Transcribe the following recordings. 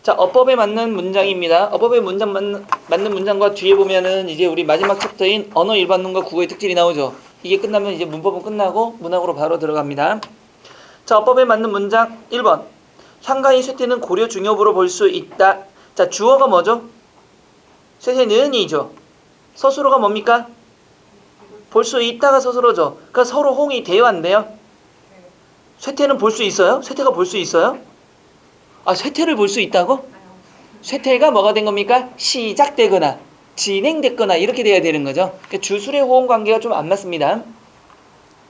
자, 어법에 맞는 문장입니다. 어법에 맞는 문장과 뒤에 보면은 이제 우리 마지막 챕터인 언어 일반론과 국어의 특질이 나오죠. 이게 끝나면 이제 문법은 끝나고 문학으로 바로 들어갑니다. 자, 어법에 맞는 문장 1번. 향가의 쇠퇴는 고려 중엽으로 볼 수 있다. 자, 주어가 뭐죠? 쇠퇴는이죠. 서술어가 뭡니까? 볼 수 있다가 서술어죠. 그러니까 서로 홍이 대화인데요. 쇠퇴는 볼 수 있어요? 쇠퇴가 볼 수 있어요? 아, 쇠퇴를 볼 수 있다고? 쇠퇴가 뭐가 된 겁니까? 시작되거나 진행됐거나 이렇게 돼야 되는 거죠. 그러니까 주술의 호응 관계가 좀 안 맞습니다.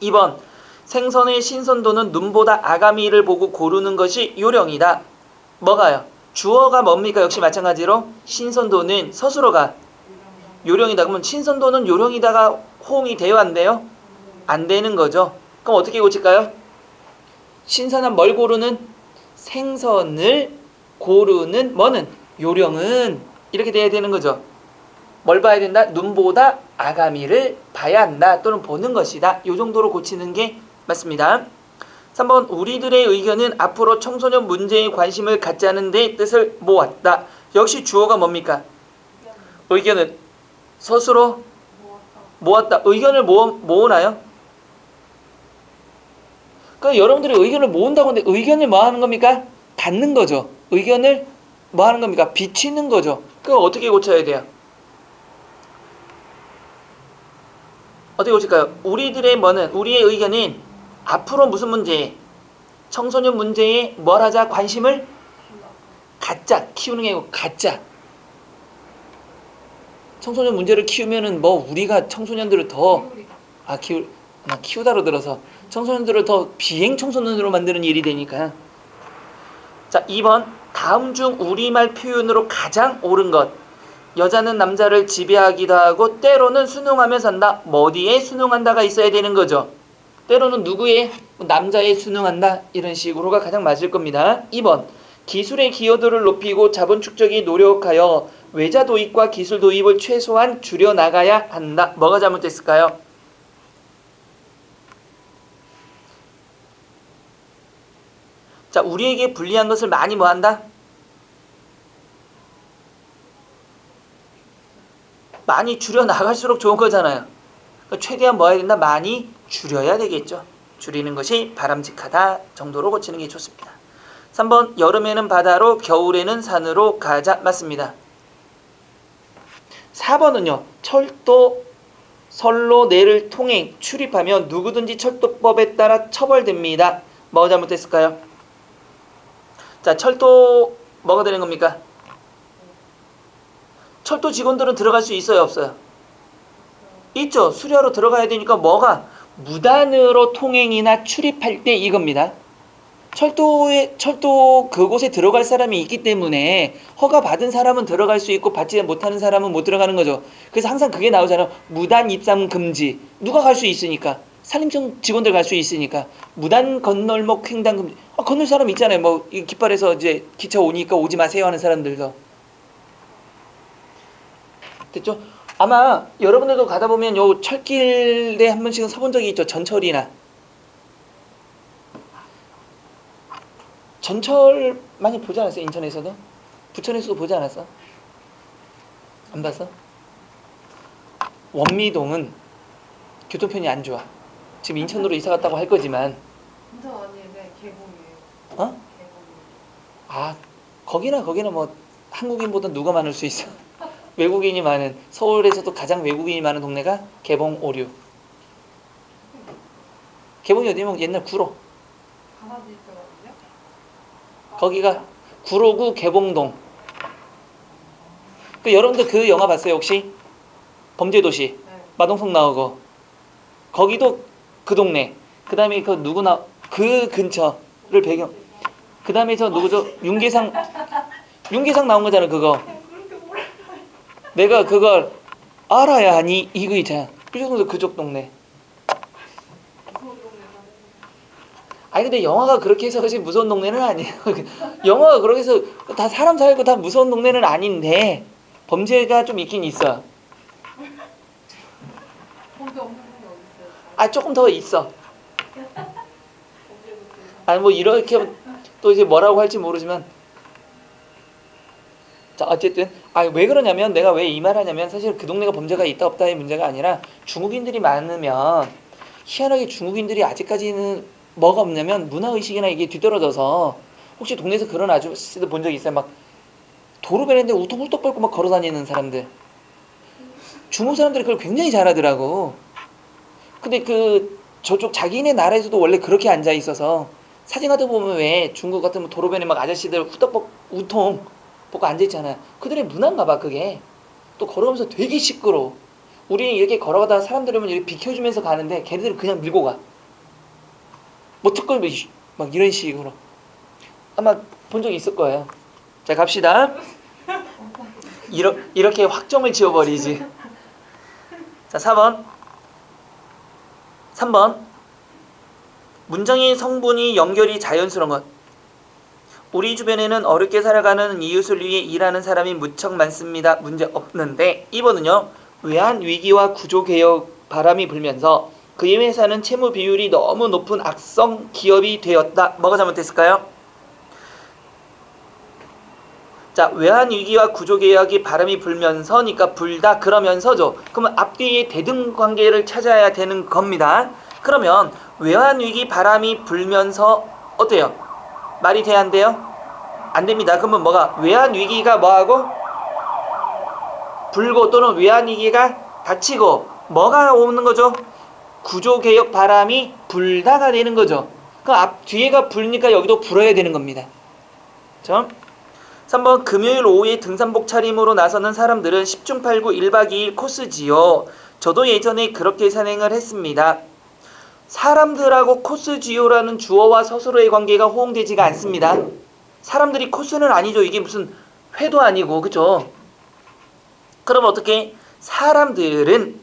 2번. 생선의 신선도는 눈보다 아가미를 보고 고르는 것이 요령이다. 뭐가요? 주어가 뭡니까? 역시 마찬가지로 신선도는 서술어가 요령이다. 그러면 신선도는 요령이다가 호응이 돼야 한대요? 안 되는 거죠. 그럼 어떻게 고칠까요? 신선한 뭘 고르는? 생선을 고르는 뭐는? 요령은 이렇게 돼야 되는 거죠. 뭘 봐야 된다? 눈보다 아가미를 봐야 한다. 또는 보는 것이다. 이 정도로 고치는 게 맞습니다. 3번. 우리들의 의견은 앞으로 청소년 문제에 관심을 갖자는 데 뜻을 모았다. 역시 주어가 뭡니까? 의견은 서술어 모았다. 의견을 모으나요? 그러니까 여러분들이 의견을 모은다고 하는데 의견을 뭐 하는 겁니까? 갖는 거죠. 의견을 뭐 하는 겁니까? 비치는 거죠. 그럼 어떻게 고쳐야 돼요? 어떻게 고칠까요? 우리들의 뭐는 우리의 의견은 앞으로 무슨 문제에 청소년 문제에 뭘 하자? 관심을 갖자. 키우는 게 아니고 갖자. 청소년 문제를 키우면은 뭐 우리가 청소년들을 더 키우다로 들어서 청소년들을 더 비행 청소년으로 만드는 일이 되니까. 자, 2번. 다음 중 우리말 표현으로 가장 옳은 것. 여자는 남자를 지배하기도 하고 때로는 순응하며 산다. 뭐 어디에 순응한다가 있어야 되는 거죠. 때로는 누구의? 남자에 순응한다. 이런 식으로가 가장 맞을 겁니다. 2번. 기술의 기여도를 높이고 자본 축적이 노력하여 외자 도입과 기술 도입을 최소한 줄여나가야 한다. 뭐가 잘못됐을까요? 자, 우리에게 불리한 것을 많이 뭐 한다? 많이 줄여나갈수록 좋은 거잖아요. 그러니까 최대한 뭐 해야 된다? 많이 줄여야 되겠죠. 줄이는 것이 바람직하다 정도로 고치는 게 좋습니다. 3번. 여름에는 바다로 겨울에는 산으로 가자. 맞습니다. 4번은요. 철도 선로 내를 통행 출입하면 누구든지 철도법에 따라 처벌됩니다. 뭐가 잘못됐을까요? 자, 철도 뭐가 되는 겁니까? 철도 직원들은 들어갈 수 있어요, 없어요? 있죠. 수리하러 들어가야 되니까 뭐가? 무단으로 통행이나 출입할 때 이겁니다. 철도 그곳에 들어갈 사람이 있기 때문에 허가 받은 사람은 들어갈 수 있고 받지 못하는 사람은 못 들어가는 거죠. 그래서 항상 그게 나오잖아요. 무단 입상 금지. 누가 갈 수 있으니까. 산림청 직원들 갈 수 있으니까. 무단 건널목 횡단 금지. 건널 사람 있잖아요. 뭐 깃발에서 이제 기차 오니까 오지 마세요 하는 사람들도. 됐죠? 아마 여러분들도 가다 보면 요 철길에 한 번씩은 서본 적이 있죠. 전철이나. 전철 많이 보지 않았어요? 인천에서도? 부천에서도 보지 않았어? 안 봤어? 원미동은 교통편이 안 좋아. 지금 인천으로 이사 갔다고 할 거지만. 인천 아니면 개봉이에요. 어? 아, 거기나 뭐 한국인보다 누가 많을 수 있어. 외국인이 많은, 서울에서도 가장 외국인이 많은 동네가 개봉 오류. 개봉이 어디면 옛날 구로. 강아지 있더라고요. 거기가 구로구 개봉동. 여러분들 그 영화 봤어요 혹시? 범죄도시. 네. 마동석 나오고. 거기도 그 동네. 그 다음에 그 누구나 그 근처를 배경. 그 다음에 저 누구죠? 윤계상 나온 거잖아 그거. 내가 그걸 알아야 하니 이거 있잖아. 삐죽도 그쪽 동네. 아니 근데 영화가 그렇게 해서 그렇지 무서운 동네는 아니에요. 영화가 그렇게 해서 다 사람 살고 다 무서운 동네는 아닌데 범죄가 좀 있긴 있어. 범죄 없는 분이 어디 있어요? 아 조금 더 있어. 아니 뭐 이렇게 또 이제 뭐라고 할지 모르지만 자, 어쨌든 왜 그러냐면 내가 왜 이 말 하냐면 사실 그 동네가 범죄가 있다 없다의 문제가 아니라 중국인들이 많으면 희한하게 중국인들이 아직까지는 뭐가 없냐면 문화의식이나 이게 뒤떨어져서 혹시 동네에서 그런 아저씨들 본 적 있어요? 막 도로변인데 우통훌떡 밟고 막 걸어 다니는 사람들. 중국 사람들이 그걸 굉장히 잘하더라고. 근데 그 저쪽 자기네 나라에서도 원래 그렇게 앉아 있어서 사진 같은 거 보면 왜 중국 같은 도로변에 막 아저씨들 우통 벗고 앉아 있잖아요. 그들의 문화인가 봐 그게. 또 걸어가면서 되게 시끄러워. 우리는 이렇게 걸어가다가 사람들 오면 이렇게 비켜주면서 가는데 걔네들은 그냥 밀고 가. 뭐 특권이 막 이런 식으로. 아마 본 적 있을 거예요. 자 갑시다. 이렇게 확정을 지어버리지. 자 4번 3번 문장의 성분이 연결이 자연스러운 것. 우리 주변에는 어렵게 살아가는 이웃을 위해 일하는 사람이 무척 많습니다. 문제 없는데 2번은요. 외환위기와 구조개혁 바람이 불면서 그의 회사는 채무 비율이 너무 높은 악성 기업이 되었다. 뭐가 잘못됐을까요? 자, 외환위기와 구조개혁이 바람이 불면서니까 불다 그러면서죠. 그러면 앞뒤의 대등관계를 찾아야 되는 겁니다. 그러면 외환위기 바람이 불면서 어때요? 말이 돼야 안 돼요? 안 됩니다. 그러면 뭐가? 외환위기가 뭐하고? 불고 또는 외환위기가 닥치고 뭐가 오는 거죠? 구조개혁 바람이 불다가 되는 거죠. 그 앞 뒤에가 불니까 여기도 불어야 되는 겁니다. 그렇죠? 3번 금요일 오후에 등산복 차림으로 나서는 사람들은 10중 8구 1박 2일 코스지요. 저도 예전에 그렇게 산행을 했습니다. 사람들하고 코스지요라는 주어와 서술어의 관계가 호응되지가 않습니다. 사람들이 코스는 아니죠. 이게 무슨 회도 아니고 그죠? 그럼 어떻게? 사람들은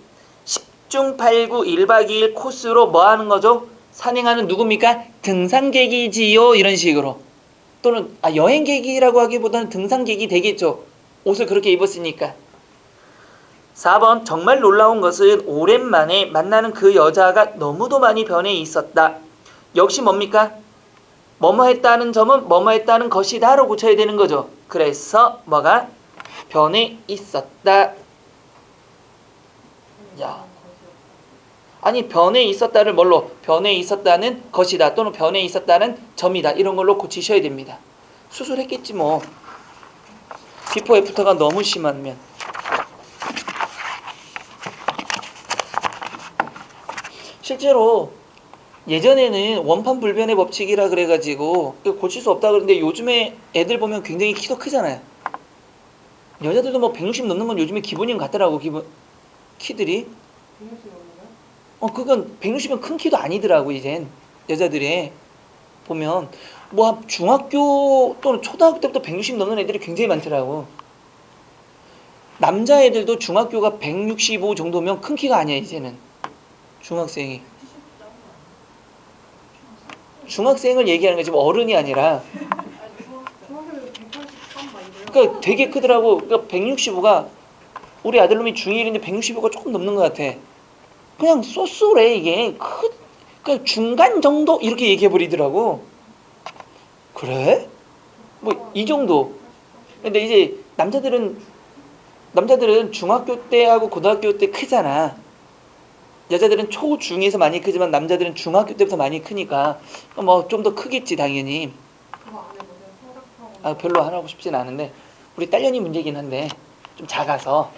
10중 8구 1박 2일 코스로 뭐 하는 거죠? 산행하는 누굽니까? 등산객이지요. 이런 식으로. 또는 여행객이라고 하기보다는 등산객이 되겠죠. 옷을 그렇게 입었으니까. 4번 정말 놀라운 것은 오랜만에 만나는 그 여자가 너무도 많이 변해 있었다. 역시 뭡니까? 뭐뭐 했다는 점은 뭐뭐 했다는 것이다로 고쳐야 되는 거죠. 그래서 뭐가? 변해 있었다. 야. 아니 변해 있었다를 뭘로? 변해 있었다는 것이다 또는 변해 있었다는 점이다 이런 걸로 고치셔야 됩니다. 수술했겠지 뭐. 비포 애프터가 너무 심하면. 실제로 예전에는 원판불변의 법칙이라 그래가지고 이거 고칠 수 없다 그러는데 요즘에 애들 보면 굉장히 키도 크잖아요. 여자들도 뭐 160 넘는 건 요즘에 기본인 것 같더라고. 키들이. 그건 160은 큰 키도 아니더라고 이젠. 여자들이 보면 뭐 중학교 또는 초등학교 때부터 160 넘는 애들이 굉장히 많더라고. 남자애들도 중학교가 165 정도면 큰 키가 아니야 이제는. 중학생이. 중학생을 얘기하는 게 지금 어른이 아니라. 그러니까 되게 크더라고. 그러니까 165가 우리 아들 놈이 중1인데 165가 조금 넘는 것 같아. 그냥 소스래 이게. 그냥 중간 정도 이렇게 얘기해버리더라고. 그래? 뭐 이 정도. 근데 이제 남자들은 중학교 때하고 고등학교 때 크잖아. 여자들은 초, 중에서 많이 크지만 남자들은 중학교 때부터 많이 크니까 뭐 좀 더 크겠지 당연히. 별로 안 하고 싶진 않은데 우리 딸년이 문제긴 한데 좀 작아서.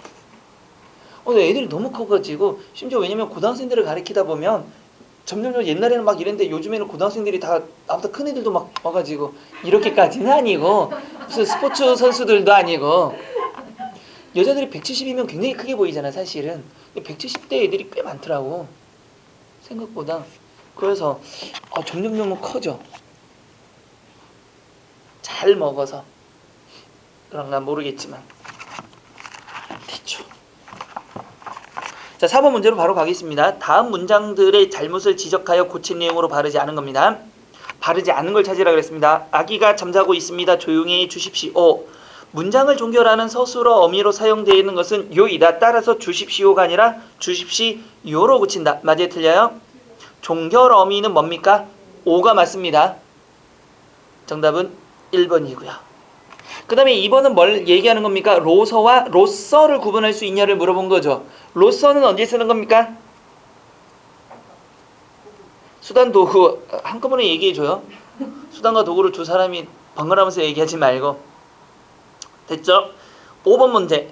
근데 애들이 너무 커가지고 심지어 왜냐면 고등학생들을 가르치다 보면 점점 옛날에는 막 이랬는데 요즘에는 고등학생들이 다 나보다 큰 애들도 막 와가지고 이렇게까지는 아니고 무슨 스포츠 선수들도 아니고 여자들이 170이면 굉장히 크게 보이잖아 사실은. 170대 애들이 꽤 많더라고 생각보다. 그래서 점점 커져. 잘 먹어서 그런가 모르겠지만 대충. 자 4번 문제로 바로 가겠습니다. 다음 문장들의 잘못을 지적하여 고친 내용으로 바르지 않은 겁니다. 바르지 않은 걸 찾으라 그랬습니다. 아기가 잠자고 있습니다. 조용히 해 주십시오. 문장을 종결하는 서술어 어미로 사용되는 것은 요이다. 따라서 주십시오가 아니라 주십시오로 고친다. 맞아요? 틀려요? 종결 어미는 뭡니까? 오가 맞습니다. 정답은 1번이고요. 그 다음에 2번은 뭘 얘기하는 겁니까? 로서와 로서를 구분할 수 있냐를 물어본 거죠. 로서는 언제 쓰는 겁니까? 수단 도구 한꺼번에 얘기해줘요. 수단과 도구를 두 사람이 번갈아가면서 얘기하지 말고. 됐죠? 5번 문제.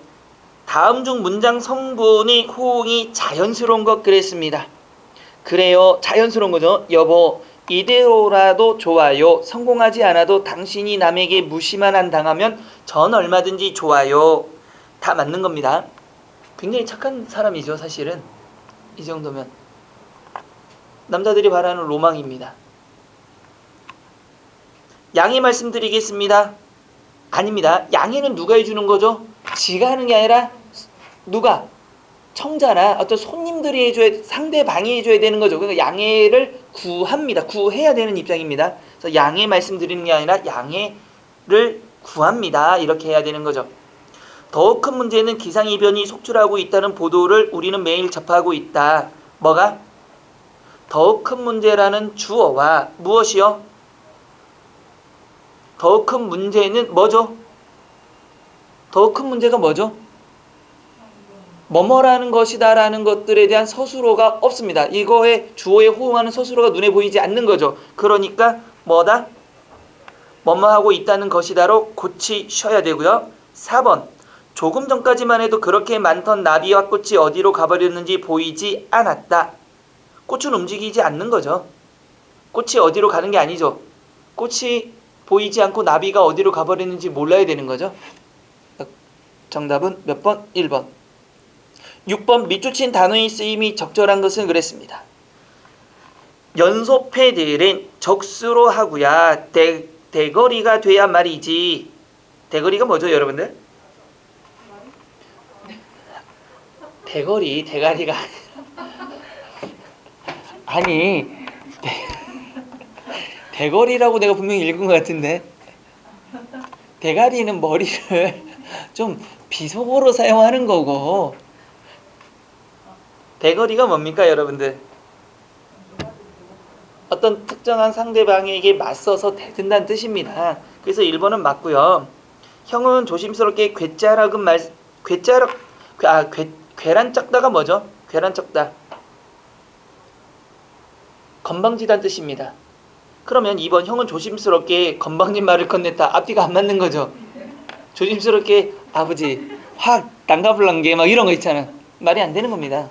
다음 중 문장 성분이 호응이 자연스러운 것 그랬습니다. 그래요. 자연스러운 거죠. 여보 이대로라도 좋아요. 성공하지 않아도 당신이 남에게 무시만 안 당하면 전 얼마든지 좋아요. 다 맞는 겁니다. 굉장히 착한 사람이죠 사실은. 이 정도면 남자들이 바라는 로망입니다. 양해 말씀드리겠습니다. 아닙니다. 양해는 누가 해주는 거죠? 지가 하는 게 아니라 누가? 청자나 어떤 손님들이 해줘야, 상대방이 해줘야 되는 거죠. 그러니까 양해를 구합니다. 구해야 되는 입장입니다. 그래서 양해 말씀드리는 게 아니라 양해를 구합니다. 이렇게 해야 되는 거죠. 더 큰 문제는 기상이변이 속출하고 있다는 보도를 우리는 매일 접하고 있다. 뭐가? 더 큰 문제라는 주어와 무엇이요? 더 큰 문제는 뭐죠? 더 큰 문제가 뭐죠? 뭐뭐라는 것이다 라는 것들에 대한 서술어가 없습니다. 이거에 주어에 호응하는 서술어가 눈에 보이지 않는 거죠. 그러니까 뭐다? 뭐뭐 하고 있다는 것이다로 고치셔야 되고요. 4번 조금 전까지만 해도 그렇게 많던 나비와 꽃이 어디로 가버렸는지 보이지 않았다. 꽃은 움직이지 않는 거죠. 꽃이 어디로 가는 게 아니죠. 꽃이 보이지 않고 나비가 어디로 가버렸는지 몰라야 되는 거죠. 정답은 몇 번? 1번. 6번 밑줄친 단어의 쓰임이 적절한 것은 그랬습니다. 연소패들은 적수로 하구야 대거리가 돼야 말이지. 대거리가 뭐죠 여러분들? 대가리가 아니 대거리라고 내가 분명히 읽은 것 같은데 대가리는 머리를 좀 비속어로 사용하는 거고 대거리가 뭡니까 여러분들? 어떤 특정한 상대방에게 맞서서 대든다는 뜻입니다. 그래서 1번은 맞고요. 형은 조심스럽게 괴란 쩍다가 뭐죠? 괴란 쩍다 건방지다는 뜻입니다. 그러면 2번 형은 조심스럽게 건방진 말을 건넸다. 앞뒤가 안 맞는 거죠. 조심스럽게 아버지 확 난가불랑게 막 이런 거 있잖아. 말이 안 되는 겁니다.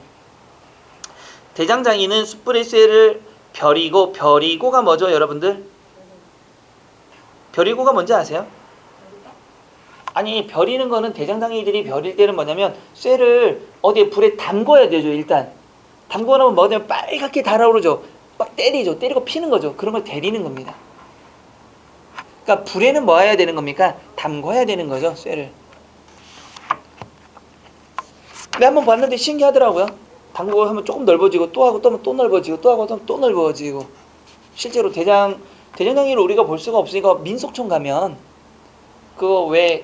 대장장이는 숯불의 쇠를 벼리고가 뭐죠 여러분들? 벼리고가 뭔지 아세요? 아니 벼리는 거는 대장장이들이 벼릴 때는 뭐냐면 쇠를 어디에 불에 담궈야 되죠. 일단 담궈 놓으면 뭐냐면 빨갛게 달아오르죠. 막 때리고 피는 거죠. 그런 걸 데리는 겁니다. 그러니까 불에는 뭐 해야 되는 겁니까? 담궈야 되는 거죠 쇠를. 근데 한번 봤는데 신기하더라고요. 담그고 하면 조금 넓어지고 또 하고 또 넓어지고 또 하고 또 넓어지고. 실제로 대장장이를 우리가 볼 수가 없으니까 민속촌 가면 그거 왜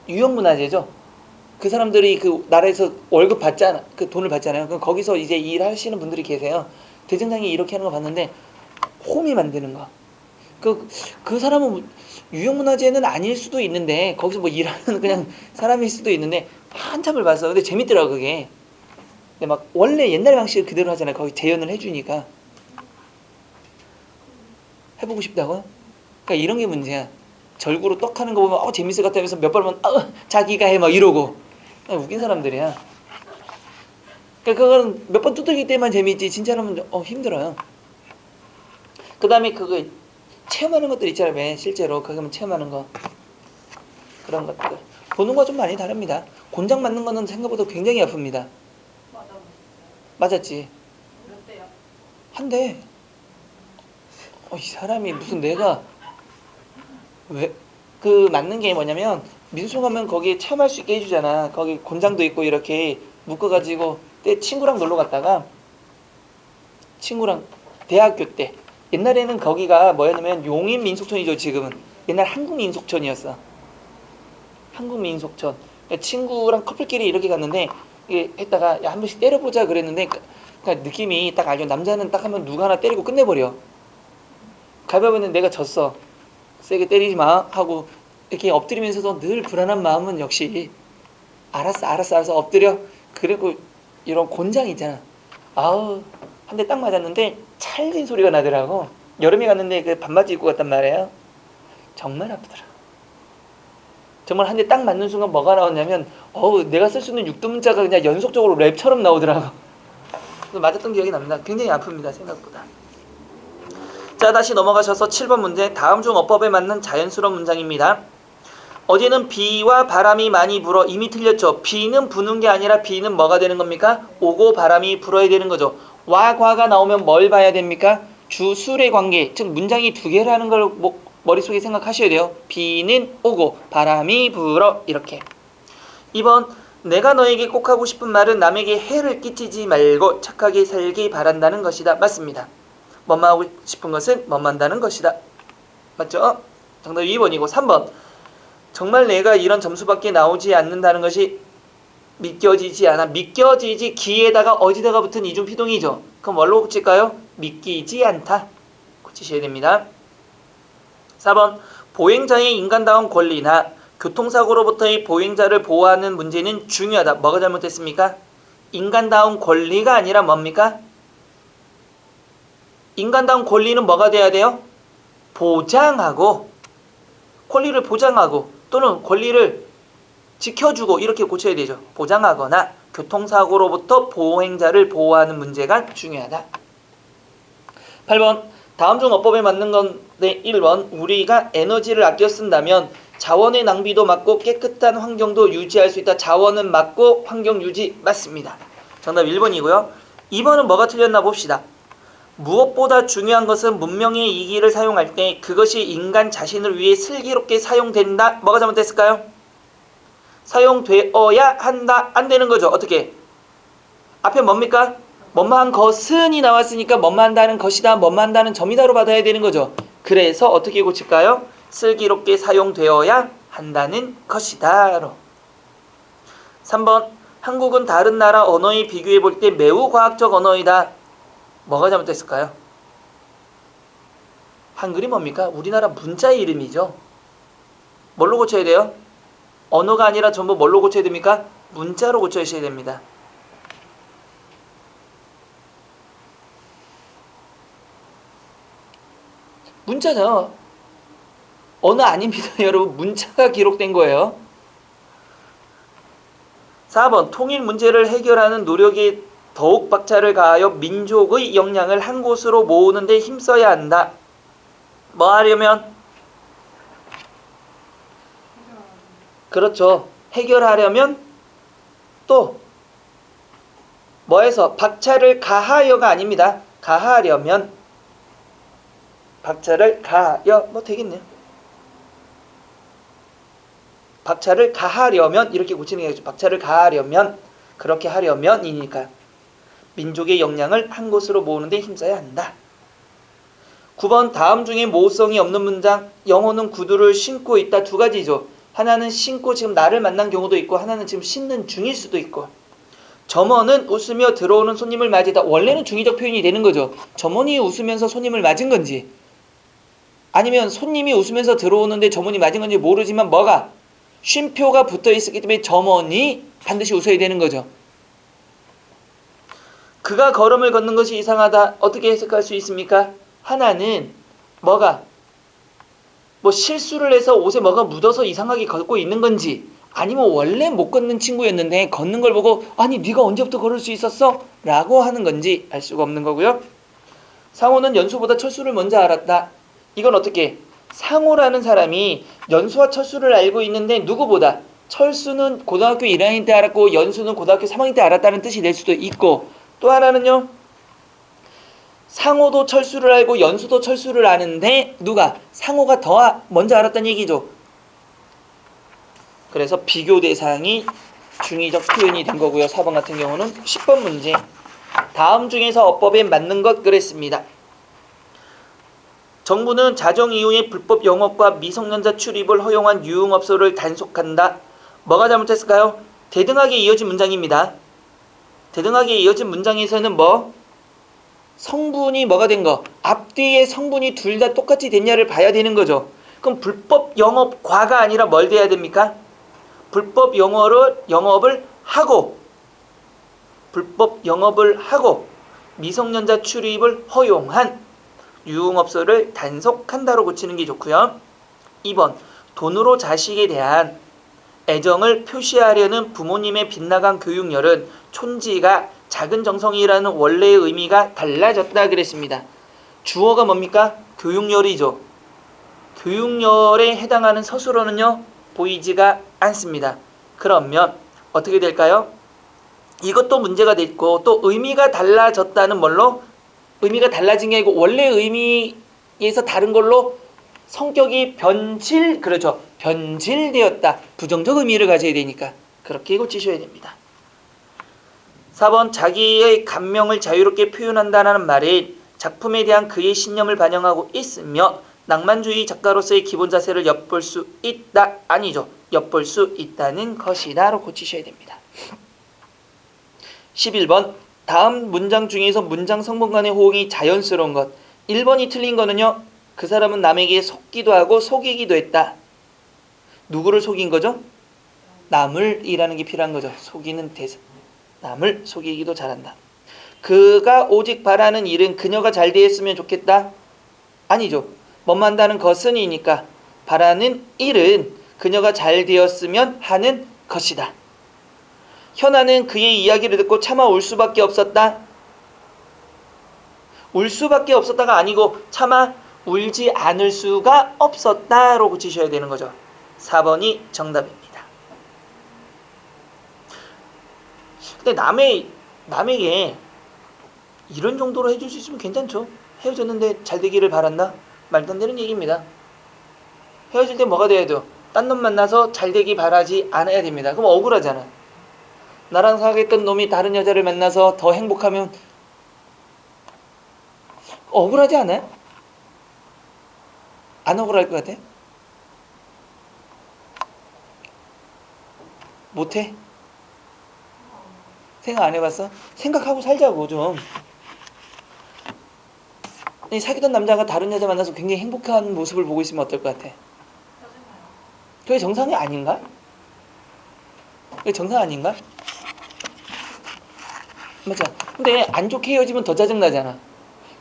유형문화재죠. 그 사람들이 그 나라에서 월급 받잖아, 그 돈을 받잖아요. 그럼 거기서 이제 일하시는 분들이 계세요. 대장장이 이렇게 하는 거 봤는데 홈이 만드는 거. 그 사람은 유형문화재는 아닐 수도 있는데 거기서 뭐 일하는 그냥 사람일 수도 있는데 한참을 봤어. 근데 재밌더라고 그게. 근데 막 원래 옛날 방식을 그대로 하잖아요. 거기 재현을 해주니까. 해보고 싶다고요? 그러니까 이런 게 문제야. 절구로 떡 하는 거 보면 재밌을 것 같아서 몇 번 하면 자기가 해 막 이러고. 웃긴 사람들이야. 그러니까 그건 몇 번 두들기 때만 재밌지 진짜로는 힘들어요. 그 다음에 그거 체험하는 것들 있잖아요. 왜 실제로 거기 가면 체험하는 거 그런 것들 보는 거 좀 많이 다릅니다. 곤장 맞는 거는 생각보다 굉장히 아픕니다. 맞았지? 몇 대요? 한 대. 이 사람이 무슨 내가 왜 그 맞는 게 뭐냐면 민속 가면 거기에 체험할 수 있게 해주잖아. 거기 곤장도 있고 이렇게 묶어가지고 때 친구랑 놀러 갔다가 친구랑 대학교 때 옛날에는 거기가 뭐였냐면 용인 민속촌이죠. 지금은 옛날 한국 민속촌이었어. 한국 민속촌. 친구랑 커플끼리 이렇게 갔는데 이게 했다가 야, 한 번씩 때려보자 그랬는데 그러니까 느낌이 딱 알죠. 남자는 딱 하면 누가 하나 때리고 끝내버려. 가위바위보는 내가 졌어. 세게 때리지 마 하고 이렇게 엎드리면서도 늘 불안한 마음은 역시 알았어 엎드려. 그리고 이런 곤장 있잖아. 아우 한 대 딱 맞았는데 찰진 소리가 나더라고. 여름에 갔는데 그 반바지 입고 갔단 말이에요. 정말 아프더라. 정말 한 대 딱 맞는 순간 뭐가 나왔냐면 내가 쓸 수 있는 육두 문자가 그냥 연속적으로 랩처럼 나오더라고. 그래서 맞았던 기억이 납니다. 굉장히 아픕니다. 생각보다. 자, 다시 넘어가셔서 7번 문제. 다음 중 어법에 맞는 자연스러운 문장입니다. 어제는 비와 바람이 많이 불어. 이미 틀렸죠. 비는 부는 게 아니라 비는 뭐가 되는 겁니까? 오고 바람이 불어야 되는 거죠. 와, 과가 나오면 뭘 봐야 됩니까? 주술의 관계, 즉 문장이 두 개라는 걸 머릿속에 생각하셔야 돼요. 비는 오고 바람이 불어. 이렇게. 2번. 내가 너에게 꼭 하고 싶은 말은 남에게 해를 끼치지 말고 착하게 살기 바란다는 것이다. 맞습니다. 뭐만 하고 싶은 것은 뭐만 한다는 것이다. 맞죠? 정답 2번이고 3번. 정말 내가 이런 점수밖에 나오지 않는다는 것이 믿겨지지 않아. 믿겨지지 기에다가 어디다가 붙은 이중피동이죠. 그럼 뭘로 고칠까요? 믿기지 않다. 고치셔야 됩니다. 4번. 보행자의 인간다운 권리나 교통사고로부터의 보행자를 보호하는 문제는 중요하다. 뭐가 잘못됐습니까? 인간다운 권리가 아니라 뭡니까? 인간다운 권리는 뭐가 돼야 돼요? 보장하고, 권리를 보장하고 또는 권리를 지켜주고 이렇게 고쳐야 되죠. 보장하거나 교통사고로부터 보행자를 보호하는 문제가 중요하다. 8번. 다음 중 어법에 맞는 건데 1번. 우리가 에너지를 아껴 쓴다면 자원의 낭비도 막고 깨끗한 환경도 유지할 수 있다. 자원은 막고 환경 유지 맞습니다. 정답 1번이고요. 2번은 뭐가 틀렸나 봅시다. 무엇보다 중요한 것은 문명의 이기를 사용할 때 그것이 인간 자신을 위해 슬기롭게 사용된다. 뭐가 잘못됐을까요? 사용되어야 한다. 안 되는 거죠. 어떻게? 앞에 뭡니까? 뭐뭐한 것은이 나왔으니까 뭐뭐 한다는 것이다. 뭐뭐 한다는 점이다로 받아야 되는 거죠. 그래서 어떻게 고칠까요? 슬기롭게 사용되어야 한다는 것이다. 3번. 한국은 다른 나라 언어에 비교해 볼 때 매우 과학적 언어이다. 뭐가 잘못됐을까요? 한글이 뭡니까? 우리나라 문자의 이름이죠. 뭘로 고쳐야 돼요? 언어가 아니라 전부 뭘로 고쳐야 됩니까? 문자로 고쳐주셔야 됩니다. 문자죠. 언어 아닙니다. 여러분 문자가 기록된 거예요. 4번. 통일 문제를 해결하는 노력에 더욱 박차를 가하여 민족의 역량을 한 곳으로 모으는 데 힘써야 한다. 뭐 하려면? 그렇죠. 해결하려면 또 뭐해서 박차를 가하여가 아닙니다. 가하려면 박차를 가하여 뭐 되겠네요. 박차를 가하려면 이렇게 고치는 게 아니죠. 박차를 가하려면 그렇게 하려면이니까 민족의 역량을 한 곳으로 모으는 데 힘써야 한다. 9번. 다음 중에 모성이 없는 문장. 영호는 구두를 신고 있다. 두 가지죠. 하나는 신고 지금 나를 만난 경우도 있고 하나는 지금 신는 중일 수도 있고. 점원은 웃으며 들어오는 손님을 맞이다. 원래는 중의적 표현이 되는 거죠. 점원이 웃으면서 손님을 맞은 건지 아니면 손님이 웃으면서 들어오는데 점원이 맞은 건지 모르지만 뭐가? 쉼표가 붙어 있었기 때문에 점원이 반드시 웃어야 되는 거죠. 그가 걸음을 걷는 것이 이상하다. 어떻게 해석할 수 있습니까? 하나는 뭐가? 뭐 실수를 해서 옷에 뭐가 묻어서 이상하게 걷고 있는 건지 아니면 원래 못 걷는 친구였는데 걷는 걸 보고 아니 네가 언제부터 걸을 수 있었어? 라고 하는 건지 알 수가 없는 거고요. 상호는 연수보다 철수를 먼저 알았다. 이건 어떻게? 상호라는 사람이 연수와 철수를 알고 있는데 누구보다 철수는 고등학교 1학년 때 알았고 연수는 고등학교 3학년 때 알았다는 뜻이 될 수도 있고 또 하나는요. 상호도 철수를 알고 연수도 철수를 아는데 누가? 상호가 더 먼저 알았다는 얘기죠. 그래서 비교 대상이 중의적 표현이 된 거고요. 4번 같은 경우는 10번 문제. 다음 중에서 어법에 맞는 것 그랬습니다. 정부는 자정 이후에 불법 영업과 미성년자 출입을 허용한 유흥업소를 단속한다. 뭐가 잘못했을까요? 대등하게 이어진 문장입니다. 대등하게 이어진 문장에서는 뭐? 성분이 뭐가 된 거? 앞뒤의 성분이 둘 다 똑같이 됐냐를 봐야 되는 거죠. 그럼 불법 영업과가 아니라 뭘 돼야 됩니까? 불법 영업을 하고 불법 영업을 하고 미성년자 출입을 허용한 유흥업소를 단속한다로 고치는 게 좋고요. 2번 돈으로 자식에 대한 애정을 표시하려는 부모님의 빗나간 교육열은 촌지가 작은 정성이라는 원래의 의미가 달라졌다 그랬습니다. 주어가 뭡니까? 교육열이죠. 교육열에 해당하는 서술어는요 보이지가 않습니다. 그러면 어떻게 될까요? 이것도 문제가 됐고 또 의미가 달라졌다는 뭘로? 의미가 달라진 게 아니고 원래 의미에서 다른 걸로 성격이 그렇죠. 변질되었다. 부정적 의미를 가져야 되니까 그렇게 고치셔야 됩니다. 4번 자기의 감명을 자유롭게 표현한다는 말은 작품에 대한 그의 신념을 반영하고 있으며 낭만주의 작가로서의 기본 자세를 엿볼 수 있다. 아니죠. 엿볼 수 있다는 것이다로 고치셔야 됩니다. 11번 다음 문장 중에서 문장 성분 간의 호응이 자연스러운 것. 1번이 틀린 거는요. 그 사람은 남에게 속기도 하고 속이기도 했다. 누구를 속인 거죠? 남을이라는 게 필요한 거죠. 속이는 대사. 남을 속이기도 잘한다. 그가 오직 바라는 일은 그녀가 잘 되었으면 좋겠다. 아니죠. 뭐만다는 것은이니까 바라는 일은 그녀가 잘 되었으면 하는 것이다. 현아는 그의 이야기를 듣고 차마 울 수밖에 없었다. 울 수밖에 없었다가 아니고 차마 울지 않을 수가 없었다로 고치셔야 되는 거죠. 4번이 정답입니다. 근데 남에게 이런 정도로 해줄 수 있으면 괜찮죠. 헤어졌는데 잘 되기를 바란다? 말도 안 되는 얘기입니다. 헤어질 때 뭐가 돼야 돼요? 딴 놈 만나서 잘 되기 바라지 않아야 됩니다. 그럼 억울하잖아. 나랑 사귀었던 놈이 다른 여자를 만나서 더 행복하면 억울하지 않아요? 안 억울할 것 같아? 못해? 생각 안 해봤어? 생각하고 살자고 좀. 사귀던 남자가 다른 여자 만나서 굉장히 행복한 모습을 보고 있으면 어떨 것 같아? 그게 정상이 아닌가? 그게 정상 아닌가? 맞아. 근데 안 좋게 헤어지면 더 짜증나잖아.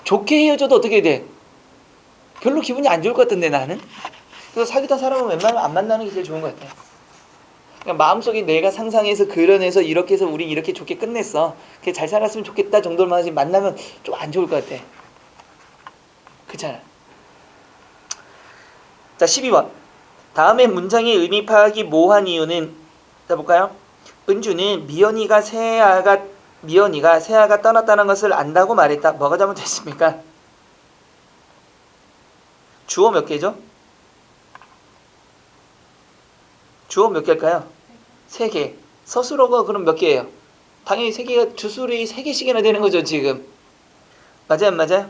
좋게 헤어져도 어떻게 돼? 별로 기분이 안 좋을 것 같은데 나는? 그래서 사귀던 사람은 웬만하면 안 만나는 게 제일 좋은 것 같아. 그러니까 마음속에 내가 상상해서 그려내서 이렇게 해서 우린 이렇게 좋게 끝냈어. 그게 잘 살았으면 좋겠다 정도만 하지 만나면 좀 안 좋을 것 같아. 그렇잖아. 자 12번 다음에 문장의 의미 파악이 모호한 이유는 자 볼까요? 은주는 미연이가 새아가 떠났다는 것을 안다고 말했다. 뭐가 잘못됐습니까? 주어 몇 개죠? 주어 몇 개일까요? 3개. 서술어가 그럼 몇 개예요? 당연히 3개가 주술이 3개씩이나 되는 거죠 지금. 맞아요 안 맞아요?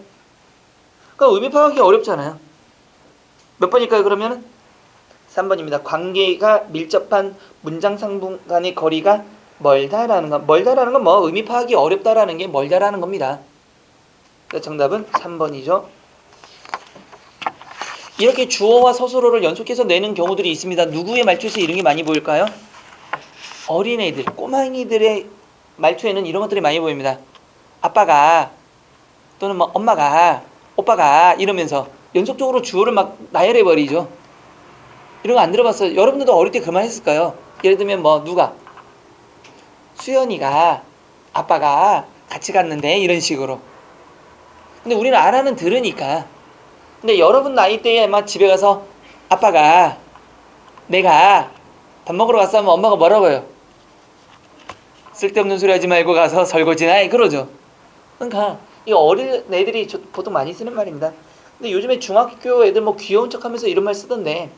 그러니까 의미 파악하기 어렵잖아요. 몇 번일까요 그러면은? 3번입니다. 관계가 밀접한 문장 상분 간의 거리가 멀다라는 것. 멀다라는 건 뭐 의미 파악이 어렵다라는 게 멀다라는 겁니다. 그래서 정답은 3번이죠. 이렇게 주어와 서술어를 연속해서 내는 경우들이 있습니다. 누구의 말투에서 이런 게 많이 보일까요? 어린애들, 꼬맹이들의 말투에는 이런 것들이 많이 보입니다. 아빠가 또는 뭐 엄마가 오빠가 이러면서 연속적으로 주어를 막 나열해버리죠. 이런 거 안 들어봤어요? 여러분들도 어릴 때 그만 했을까요? 예를 들면 뭐 누가 수연이가 아빠가 같이 갔는데 이런 식으로. 근데 우리는 안 하는 들으니까. 근데 여러분 나이 때에 아마 집에 가서 아빠가 내가 밥 먹으러 갔어 하면 엄마가 뭐라고 해요? 쓸데없는 소리 하지 말고 가서 설거지나 해 그러죠. 그러니까 이 어린 애들이 보통 많이 쓰는 말입니다. 근데 요즘에 중학교 애들 뭐 귀여운 척하면서 이런 말 쓰던데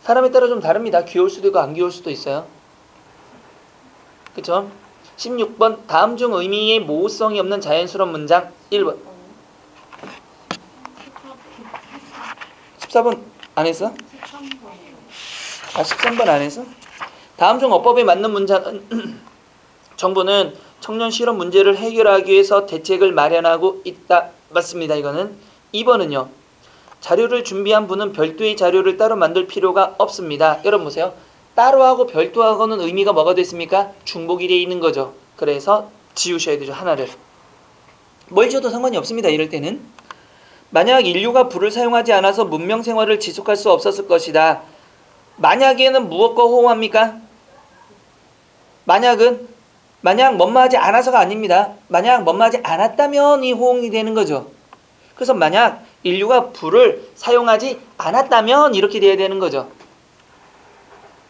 사람에 따라 좀 다릅니다. 귀여울 수도 있고 안 귀여울 수도 있어요. 그쵸? 16번 다음 중 의미의 모호성이 없는 자연스러운 문장 1번 14번 안 했어? 13번 안 했어? 다음 중 어법에 맞는 문장은 정부는 청년 실업 문제를 해결하기 위해서 대책을 마련하고 있다. 맞습니다. 이거는 2번은요. 자료를 준비한 분은 별도의 자료를 따로 만들 필요가 없습니다. 여러분 보세요. 따로하고 별도하고는 의미가 뭐가 됐습니까? 중복이 되어 있는 거죠. 그래서 지우셔야 되죠. 하나를. 뭘 지어도 상관이 없습니다. 이럴 때는. 만약 인류가 불을 사용하지 않아서 문명 생활을 지속할 수 없었을 것이다. 만약에는 무엇과 호응합니까? 만약 뭐뭐하지 않아서가 아닙니다. 만약 뭐뭐하지 않았다면 이 호응이 되는 거죠. 그래서 만약 인류가 불을 사용하지 않았다면 이렇게 돼야 되는 거죠.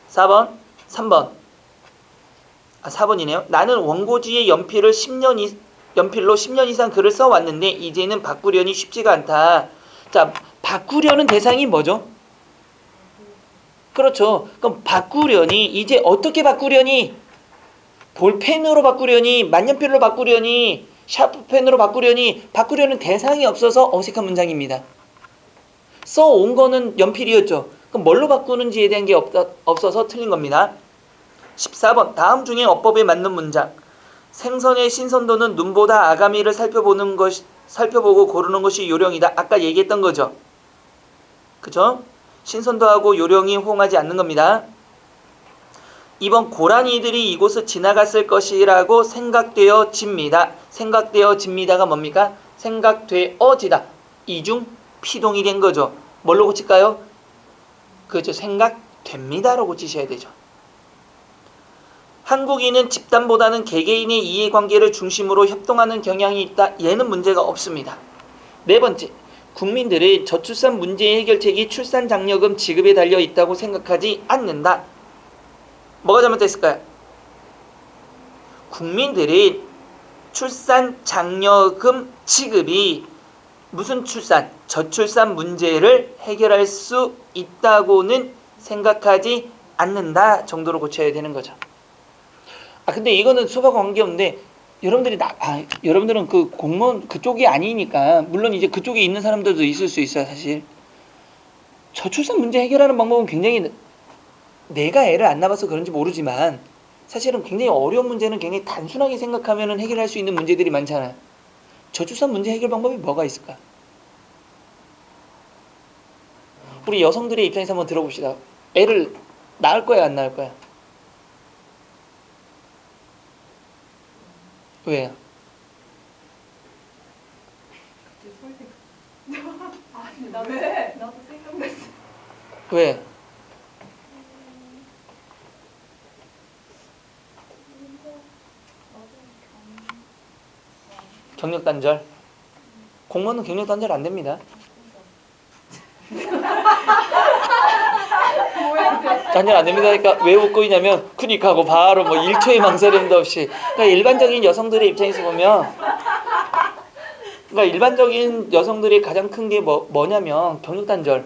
4번, 3번. 4번이네요. 나는 원고지의 연필로 10년 이상 글을 써왔는데 이제는 바꾸려니 쉽지가 않다. 자, 바꾸려는 대상이 뭐죠? 그렇죠. 그럼 바꾸려니 이제 어떻게 바꾸려니? 볼펜으로 바꾸려니? 만년필로 바꾸려니? 샤프펜으로 바꾸려는 대상이 없어서 어색한 문장입니다. 써온 거는 연필이었죠. 그럼 뭘로 바꾸는지에 대한 게 없어서 틀린 겁니다. 14번. 다음 중에 어법에 맞는 문장. 생선의 신선도는 눈보다 아가미를 살펴보고 고르는 것이 요령이다. 아까 얘기했던 거죠. 그죠? 신선도하고 요령이 호응하지 않는 겁니다. 2번. 고라니들이 이곳을 지나갔을 것이라고 생각되어집니다. 생각되어집니다가 뭡니까? 생각되어지다. 이중 피동이 된 거죠. 뭘로 고칠까요? 그렇죠. 생각됩니다로 고치셔야 되죠. 한국인은 집단보다는 개개인의 이해관계를 중심으로 협동하는 경향이 있다. 얘는 문제가 없습니다. 4번째. 국민들의 저출산 문제 해결책이 출산 장려금 지급에 달려 있다고 생각하지 않는다. 뭐가 잘못됐을까요? 국민들이 출산 장려금 지급이 무슨 출산? 저출산 문제를 해결할 수 있다고는 생각하지 않는다 정도로 고쳐야 되는 거죠. 근데 이거는 수업하고 관계없는데 여러분들은 그 공무원 그쪽이 아니니까 물론 이제 그쪽에 있는 사람들도 있을 수 있어요. 사실 저출산 문제 해결하는 방법은 굉장히 내가 애를 안 낳아서 그런지 모르지만 사실은 굉장히 어려운 문제는 굉장히 단순하게 생각하면 해결할 수 있는 문제들이 많잖아요. 저출산 문제 해결 방법이 뭐가 있을까? 우리 여성들의 입장에서 한번 들어봅시다. 애를 낳을 거야 안 낳을 거야? 왜요? 아니 나 왜? 나도 생각났어. 왜? 경력 단절. 공무원은 경력 단절 안 됩니다. 단절 안 됩니다. 그러니까 왜 웃고 있냐면 그니까 하고 바로 뭐 1초의 망설임도 없이. 그러니까 일반적인 여성들의 입장에서 보면 일반적인 여성들이 가장 큰 게 뭐냐면 경력 단절.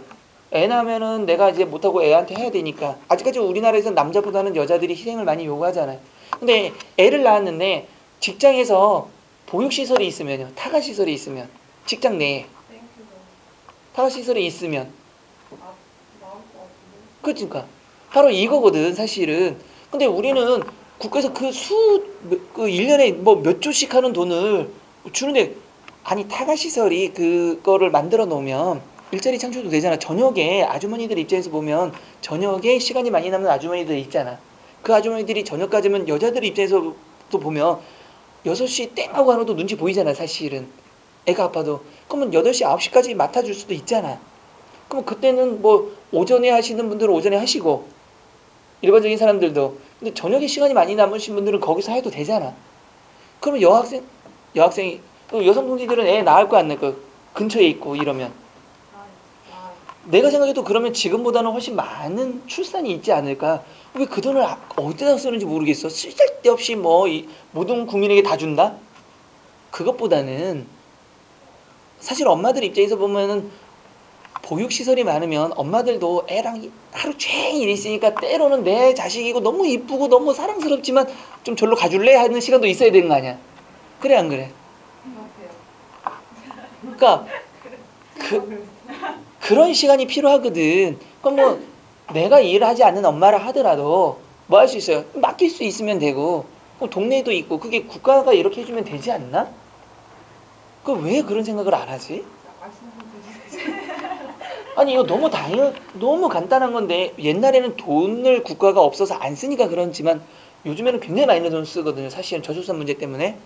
애 낳으면은 내가 이제 못하고 애한테 해야 되니까. 아직까지 우리나라에서는 남자보다는 여자들이 희생을 많이 요구하잖아요. 근데 애를 낳았는데 직장에서 보육시설이 있으면요. 타가시설이 있으면 직장 내에 타가시설이 있으면 그러니까 바로 이거거든 사실은. 근데 우리는 국가에서 그 1년에 뭐 몇 조씩 하는 돈을 주는데 아니 타가시설이 그거를 만들어 놓으면 일자리 창출도 되잖아. 저녁에 아주머니들 입장에서 보면 저녁에 시간이 많이 남는 아주머니들 있잖아. 그 아주머니들이 저녁까지면 여자들 입장에서 또 보면 6시 땡 하고 하는 것도 눈치 보이잖아 사실은. 애가 아파도. 그러면 8시 9시까지 맡아줄 수도 있잖아. 그럼 그때는 뭐 오전에 하시는 분들은 오전에 하시고 일반적인 사람들도. 근데 저녁에 시간이 많이 남으신 분들은 거기서 해도 되잖아. 그러면 여학생이 여성 동지들은 애 낳을 거 안 낳을 거 근처에 있고 이러면 내가 생각해도 그러면 지금보다는 훨씬 많은 출산이 있지 않을까. 왜 그 돈을 어디다 쓰는지 모르겠어. 쓸데없이 모든 국민에게 다 준다? 그것보다는 사실 엄마들 입장에서 보면은 보육시설이 많으면 엄마들도 애랑 하루 종일 있으니까 때로는 내 자식이고 너무 이쁘고 너무 사랑스럽지만 좀 절로 가줄래? 하는 시간도 있어야 되는 거 아니야. 그래 안 그래? 그러니까 그런 시간이 필요하거든. 그럼 뭐 내가 일을 하지 않는 엄마라 하더라도 뭐 할 수 있어요? 맡길 수 있으면 되고 동네에도 있고 그게 국가가 이렇게 해주면 되지 않나? 왜 그런 생각을 안 하지? 말씀하신 아니 이거 너무 간단한 건데 옛날에는 돈을 국가가 없어서 안 쓰니까 그렇지만 요즘에는 굉장히 많이 돈을 쓰거든요. 사실은 저출산 문제 때문에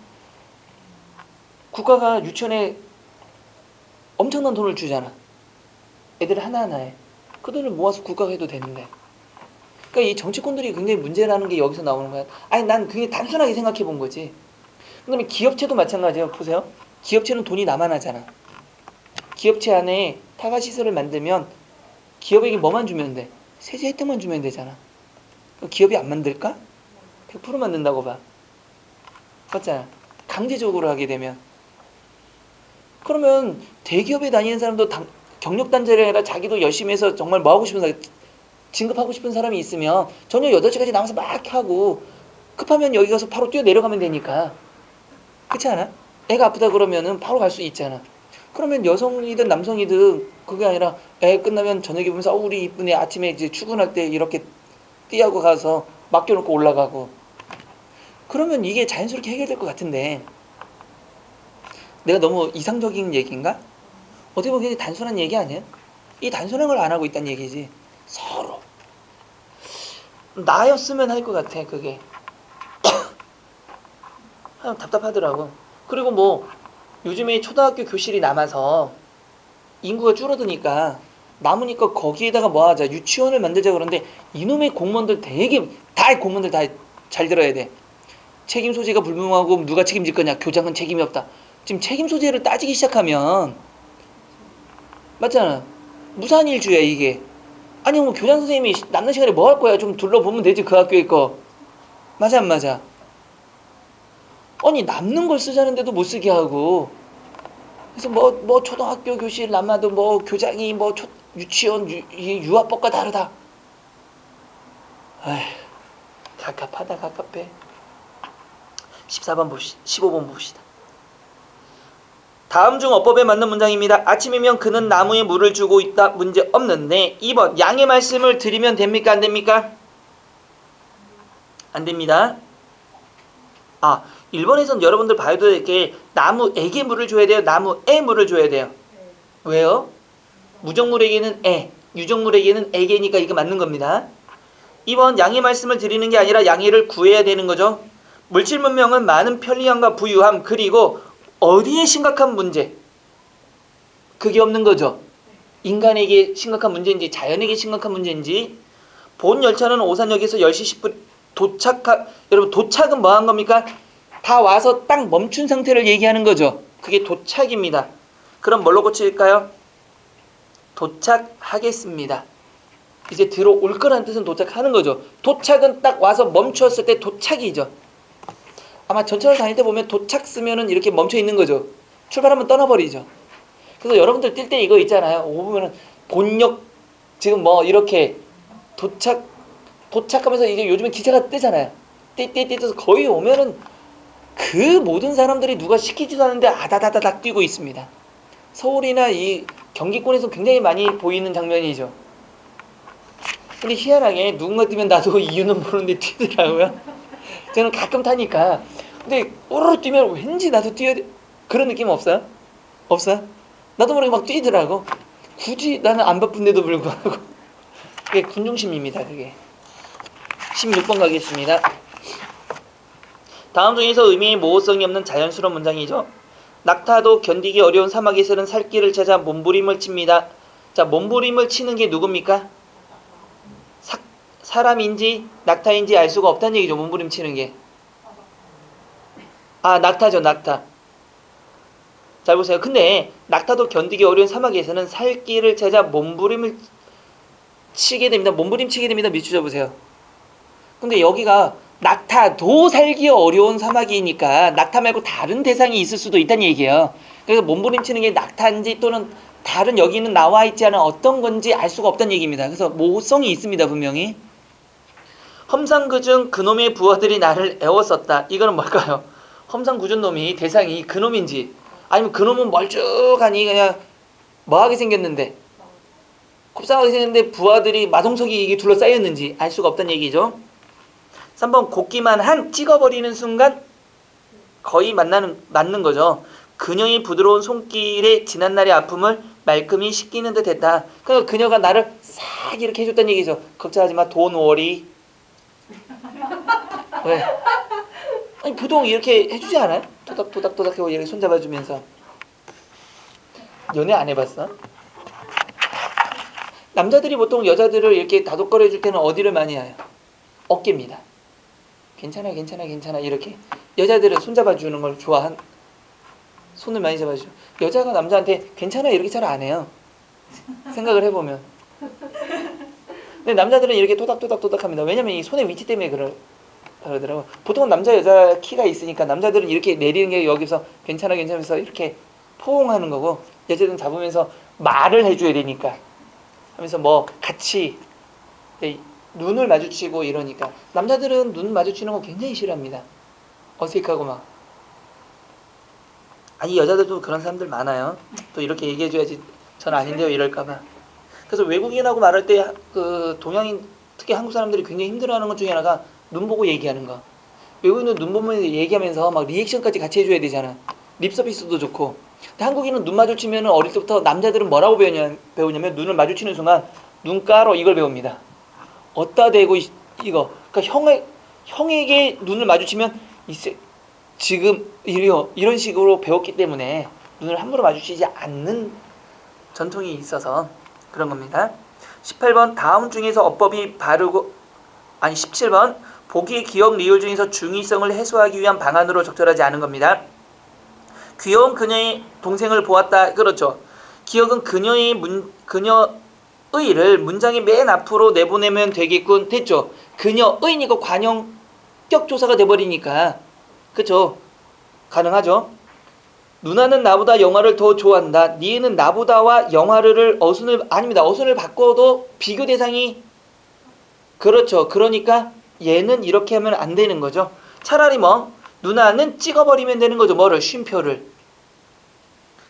국가가 유치원에 엄청난 돈을 주잖아. 애들 하나하나에 그 돈을 모아서 국가가 해도 되는데. 그러니까 이 정치권들이 굉장히 문제라는 게 여기서 나오는 거야. 아니 난 그게 단순하게 생각해 본 거지. 그다음에 기업체도 마찬가지예요. 보세요. 기업체는 돈이 남아나잖아. 기업체 안에 타가 시설을 만들면 기업에게 뭐만 주면 돼? 세제 혜택만 주면 되잖아. 그럼 기업이 안 만들까? 100% 만든다고 봐. 맞잖아. 강제적으로 하게 되면. 그러면 대기업에 다니는 사람도 경력단절이 아니라 자기도 열심히 해서 정말 뭐 하고 싶은 사람, 진급하고 싶은 사람이 있으면 저녁 8시까지 나와서 막 하고 급하면 여기 가서 바로 뛰어 내려가면 되니까. 그렇지 않아? 애가 아프다 그러면은 바로 갈 수 있잖아. 그러면 여성이든 남성이든 그게 아니라 애 끝나면 저녁에 보면서 우리 이쁜 애 아침에 이제 출근할 때 이렇게 띠하고 가서 맡겨놓고 올라가고 그러면 이게 자연스럽게 해결될 것 같은데 내가 너무 이상적인 얘기인가? 어떻게 보면 굉장히 단순한 얘기 아니야? 이 단순한 걸 안 하고 있다는 얘기지. 서로 나였으면 할 것 같아 그게. 답답하더라고. 그리고 뭐 요즘에 초등학교 교실이 남아서 인구가 줄어드니까 남으니까 거기에다가 뭐 하자 유치원을 만들자 그러는데 이놈의 공무원들 되게 다 공무원들 다 잘 들어야 돼. 책임 소재가 불분명하고 누가 책임질 거냐. 교장은 책임이 없다. 지금 책임 소재를 따지기 시작하면 맞잖아. 무산일주야 이게. 아니 뭐 교장 선생님이 남는 시간에 뭐 할 거야. 좀 둘러보면 되지 그 학교에 거. 맞아 안 맞아? 아니 남는 걸 쓰자는데도 못 쓰게 하고 그래서 뭐 초등학교 교실 남아도 뭐 교장이 뭐 유치원 유아법과 다르다. 아휴 갑갑하다 갑갑해. 14번 봅시다. 15번 봅시다. 다음 중 어법에 맞는 문장입니다. 아침이면 그는 나무에 물을 주고 있다. 문제 없는데 2번 양의 말씀을 드리면 됩니까? 안 됩니까? 안 됩니다. 1번에선 여러분들 봐야 될 게 나무에게 물을 줘야 돼요? 나무에 물을 줘야 돼요? 왜요? 무정물에게는 에, 유정물에게는 에게니까 이게 맞는 겁니다. 2번 양의 말씀을 드리는 게 아니라 양해를 구해야 되는 거죠. 물질 문명은 많은 편리함과 부유함 그리고 어디에 심각한 문제? 그게 없는 거죠. 인간에게 심각한 문제인지 자연에게 심각한 문제인지. 본 열차는 오산역에서 10시 10분 여러분 도착은 뭐 한 겁니까? 다 와서 딱 멈춘 상태를 얘기하는 거죠. 그게 도착입니다. 그럼 뭘로 고칠까요? 도착하겠습니다. 이제 들어올 거라는 뜻은 도착하는 거죠. 도착은 딱 와서 멈추었을 때 도착이죠. 아마 전철을 다닐 때 보면 도착 쓰면은 이렇게 멈춰 있는 거죠. 출발하면 떠나버리죠. 그래서 여러분들 뛸 때 이거 있잖아요. 보면은 본역 지금 뭐 이렇게 도착하면서 이제 요즘에 기차가 뜨잖아요. 띠띠띠 떠서 거의 오면은 그 모든 사람들이 누가 시키지도 않는데 아다다다닥 뛰고 있습니다. 서울이나 이 경기권에서 굉장히 많이 보이는 장면이죠. 근데 희한하게 누군가 뛰면 나도 이유는 모르는데 뛰더라고요. 저는 가끔 타니까. 근데 오르르 뛰면 왠지 나도 뛰어야 돼. 그런 느낌 없어요? 없어요? 나도 모르게 막 뛰더라고. 굳이 나는 안 바쁜데도 불구하고. 그게 군중심입니다. 그게. 16번 가겠습니다. 다음 중에서 의미의 모호성이 없는 자연스러운 문장이죠. 낙타도 견디기 어려운 사막에서는 살 길을 찾아 몸부림을 칩니다. 자, 몸부림을 치는 게 누굽니까? 사람인지 낙타인지 알 수가 없다는 얘기죠. 몸부림 치는 게. 낙타죠. 낙타. 잘 보세요. 근데 낙타도 견디기 어려운 사막에서는 살 길을 찾아 몸부림을 치게 됩니다. 몸부림 치게 됩니다. 밑줄 보세요. 근데 여기가 낙타도 살기 어려운 사막이니까 낙타 말고 다른 대상이 있을 수도 있다는 얘기예요. 그래서 몸부림치는 게 낙타인지 또는 다른 여기는 나와 있지 않은 어떤 건지 알 수가 없다는 얘기입니다. 그래서 모호성이 있습니다. 분명히. 험상궂은 그놈의 부하들이 나를 애워썼다. 이거는 뭘까요? 험상궂은 놈이 대상이 그놈인지 아니면 그놈은 멀쭉하니 그냥 뭐하게 생겼는데 곱상하게 생겼는데 부하들이 마동석이 이게 둘러싸였는지 알 수가 없다는 얘기죠. 3번 곱기만 한 찍어버리는 순간 거의 맞는 거죠. 그녀의 부드러운 손길에 지난날의 아픔을 말끔히 씻기는 듯 했다. 그러니까 그녀가 나를 싹 이렇게 해줬다는 얘기죠. 걱정하지 마, 돈 워리. 왜? 아니, 보통 이렇게 해주지 않아요? 토닥토닥토닥 하고 이렇게 손잡아주면서. 연애 안 해봤어? 남자들이 보통 여자들을 이렇게 다독거려 줄 때는 어디를 많이 해요? 어깨입니다. 괜찮아 괜찮아 괜찮아 이렇게. 여자들은 손잡아 주는 걸 좋아한, 손을 많이 잡아주죠. 여자가 남자한테 괜찮아 이렇게 잘 안 해요. 생각을 해보면. 근데 남자들은 이렇게 토닥토닥토닥 합니다. 왜냐면 이 손의 위치 때문에 그러더라고. 보통은 남자 여자 키가 있으니까 남자들은 이렇게 내리는 게 여기서 괜찮아 괜찮으면서 이렇게 포옹하는 거고, 여자들은 잡으면서 말을 해줘야 되니까 하면서 뭐 같이 눈을 마주치고 이러니까. 남자들은 눈 마주치는 거 굉장히 싫어합니다. 어색하고 막. 아니 여자들도 그런 사람들 많아요. 또 이렇게 얘기해줘야지 전 아닌데요 이럴까봐. 그래서 외국인하고 말할 때 그 동양인 특히 한국 사람들이 굉장히 힘들어하는 것 중에 하나가 눈 보고 얘기하는 거. 외국인은 눈 보면서 얘기하면서 막 리액션까지 같이 해줘야 되잖아. 립 서비스도 좋고. 근데 한국인은 눈 마주치면 어릴 때부터 남자들은 뭐라고 배우냐면 눈을 마주치는 순간 눈가로 이걸 배웁니다. 어디다 대고 이거. 그러니까 형에게 눈을 마주치면 지금 이런 식으로 배웠기 때문에 눈을 함부로 마주치지 않는 전통이 있어서 그런 겁니다. 18번 다음 중에서 어법이 바르고 17번 보기 기억 리을 중에서 중의성을 해소하기 위한 방안으로 적절하지 않은 겁니다. 귀여운 그녀의 동생을 보았다. 그렇죠. 기억은 그녀의를 문장의 맨 앞으로 내보내면 되겠군. 됐죠. 그녀의니까 관형격 조사가 돼버리니까. 그쵸. 가능하죠. 누나는 나보다 영화를 더 좋아한다. 니은 나보다와 영화를 아닙니다. 어순을 바꿔도 비교 대상이 그렇죠. 그러니까 얘는 이렇게 하면 안 되는 거죠. 차라리 뭐 누나는 찍어버리면 되는 거죠. 뭐를? 쉼표를.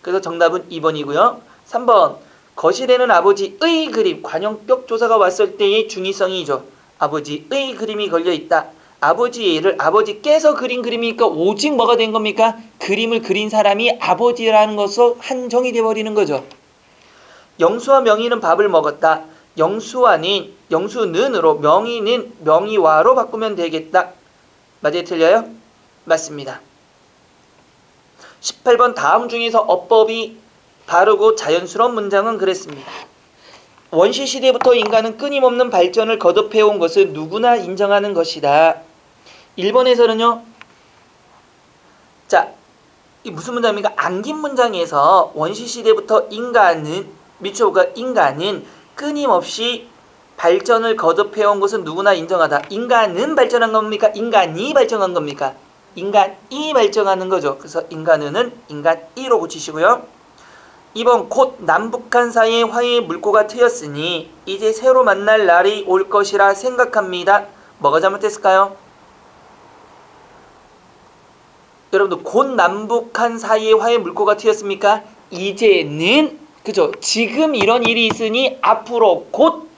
그래서 정답은 2번이고요. 3번 거실에는 아버지의 그림. 관형격 조사가 왔을 때의 중의성이죠. 아버지의 그림이 걸려있다. 아버지를 아버지께서 그린 그림이니까 오직 뭐가 된 겁니까? 그림을 그린 사람이 아버지라는 것으로 한정이 되어버리는 거죠. 영수와 명희는 밥을 먹었다. 영수는으로 명희는 명희와로 바꾸면 되겠다. 맞아요? 틀려요? 맞습니다. 18번 다음 중에서 어법이 바르고 자연스러운 문장은 그랬습니다. 원시시대부터 인간은 끊임없는 발전을 거듭해온 것을 누구나 인정하는 것이다. 1번에서는요. 자, 이 무슨 문장입니까? 안긴 문장에서 원시시대부터 인간은 끊임없이 발전을 거듭해온 것은 누구나 인정하다. 인간은 발전한 겁니까? 인간이 발전한 겁니까? 인간이 발전하는 거죠. 그래서 인간은 인간이로 고치시고요. 2번 곧 남북한 사이의 화해의 물꼬가 트였으니 이제 새로 만날 날이 올 것이라 생각합니다. 뭐가 잘못됐을까요? 여러분들 곧 남북한 사이의 화해의 물꼬가 트였습니까? 이제는 그죠? 지금 이런 일이 있으니 앞으로 곧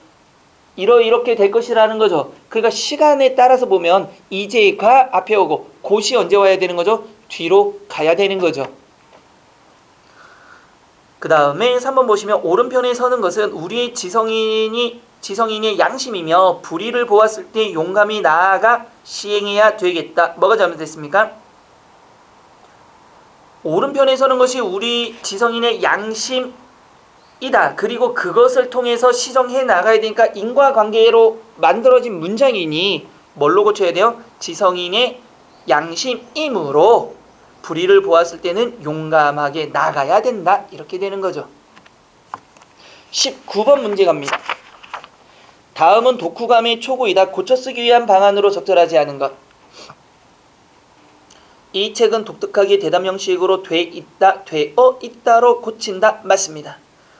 이렇게 될 것이라는 거죠. 그러니까 시간에 따라서 보면 이제가 앞에 오고 곧이 언제 와야 되는 거죠? 뒤로 가야 되는 거죠. 그 다음에 3번 보시면 오른편에 서는 것은 우리의 지성인의 양심이며 불의를 보았을 때 용감히 나아가 시행해야 되겠다. 뭐가 잘못됐습니까? 오른편에 서는 것이 우리 지성인의 양심이다. 그리고 그것을 통해서 시정해 나가야 되니까 인과관계로 만들어진 문장이니 뭘로 고쳐야 돼요? 지성인의 양심이므로 불의를 보았을 때는 용감하게 나가야 된다. 이렇게 되는 거죠. 19번 문제 갑니다. 다음은 독후감의 초고이다. 고쳐쓰기 위한 방안으로 적절하지 않은 것. 이 책은 독특하게 대답 형식으로 되어 있다로 고친다. 맞습니다.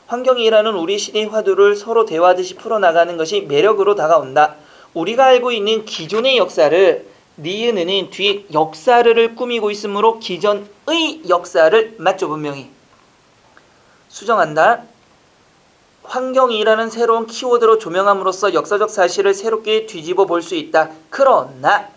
환경이라는 우리 시대의 화두를 서로 대화하듯이 풀어나가는 것이 매력으로 다가온다. 우리가 알고 있는 기존의 역사를 니은은 뒤에 역사를 꾸미고 있으므로 기존의 역사를 맞죠. 분명히 수정한다. 환경이라는 새로운 키워드로 조명함으로써 역사적 사실을 새롭게 뒤집어 볼 수 있다. 그러나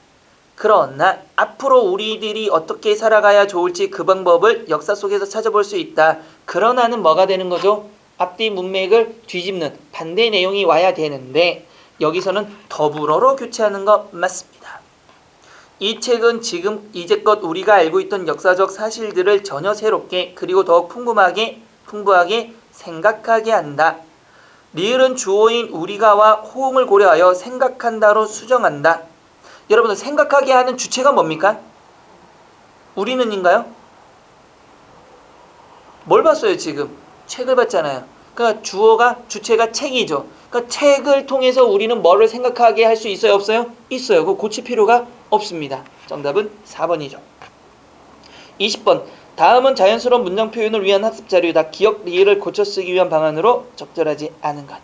그러나 앞으로 우리들이 어떻게 살아가야 좋을지 그 방법을 역사 속에서 찾아볼 수 있다. 그러나는 뭐가 되는 거죠? 앞뒤 문맥을 뒤집는 반대 내용이 와야 되는데 여기서는 더불어로 교체하는 거 맞습니다. 이 책은 지금 이제껏 우리가 알고 있던 역사적 사실들을 전혀 새롭게 그리고 더욱 풍부하게 생각하게 한다. 리을은 주어인 우리가와 호응을 고려하여 생각한다로 수정한다. 여러분들 생각하게 하는 주체가 뭡니까? 우리는인가요? 뭘 봤어요 지금? 책을 봤잖아요. 그러니까 주체가 책이죠. 그러니까 책을 통해서 우리는 뭐를 생각하게 할 수 있어요? 없어요? 있어요. 그거 고칠 필요가 없습니다. 정답은 4번이죠. 20번. 다음은 자연스러운 문장 표현을 위한 학습 자료다. 기억 리을을 고쳐 쓰기 위한 방안으로 적절하지 않은 것.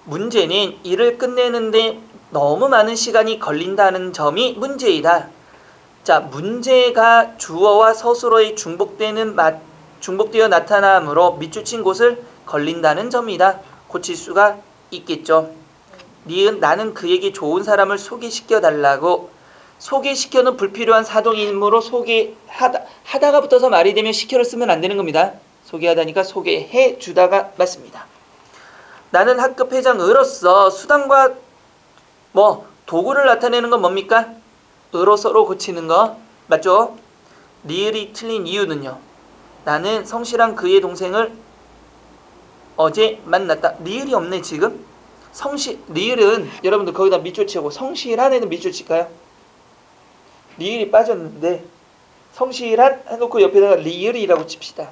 문제는 이를 끝내는데 너무 많은 시간이 걸린다는 점이 문제이다. 자, 문제가 주어와 서술어에 중복되어 나타나므로 밑줄친 곳을 걸린다는 점이다. 고칠 수가 있겠죠. 니은 나는 그에게 좋은 사람을 소개시켜달라고. 소개시켜는 불필요한 사동이므로 하다가 붙어서 말이 되면 시켜를 쓰면 안 되는 겁니다. 소개하다니까 소개해 주다가 맞습니다. 나는 학급 회장으로서 수단과 도구를 나타내는 건 뭡니까? 으로서로 고치는 거 맞죠? 리을이 틀린 이유는요. 나는 성실한 그의 동생을 어제 만났다. 리을이 없네 지금. 리을은 여러분들 거기다 밑줄 치고 성실한 애는 밑줄 칠까요? 리을이 빠졌는데 성실한 해놓고 옆에다가 리을이라고 칩시다.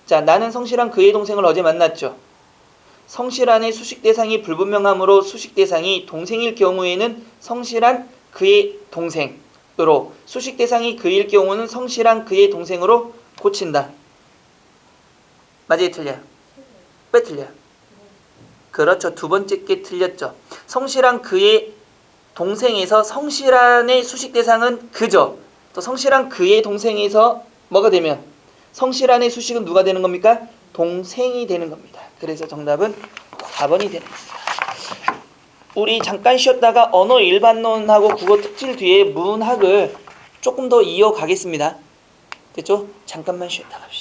자, 나는 성실한 그의 동생을 어제 만났죠. 성실한의 수식 대상이 불분명하므로 수식 대상이 동생일 경우에는 성실한 그의 동생으로, 수식 대상이 그일 경우는 성실한 그의 동생으로 고친다. 맞아요, 틀려요? 왜 틀려요? 그렇죠. 두 번째 게 틀렸죠. 성실한 그의 동생에서 성실한의 수식 대상은 그죠. 또 성실한 그의 동생에서 뭐가 되면 성실한의 수식은 누가 되는 겁니까? 동생이 되는 겁니다. 그래서 정답은 4번이 되는 겁니다. 우리 잠깐 쉬었다가 언어 일반론하고 국어 특질 뒤에 문학을 조금 더 이어가겠습니다. 됐죠? 잠깐만 쉬었다 갑시다.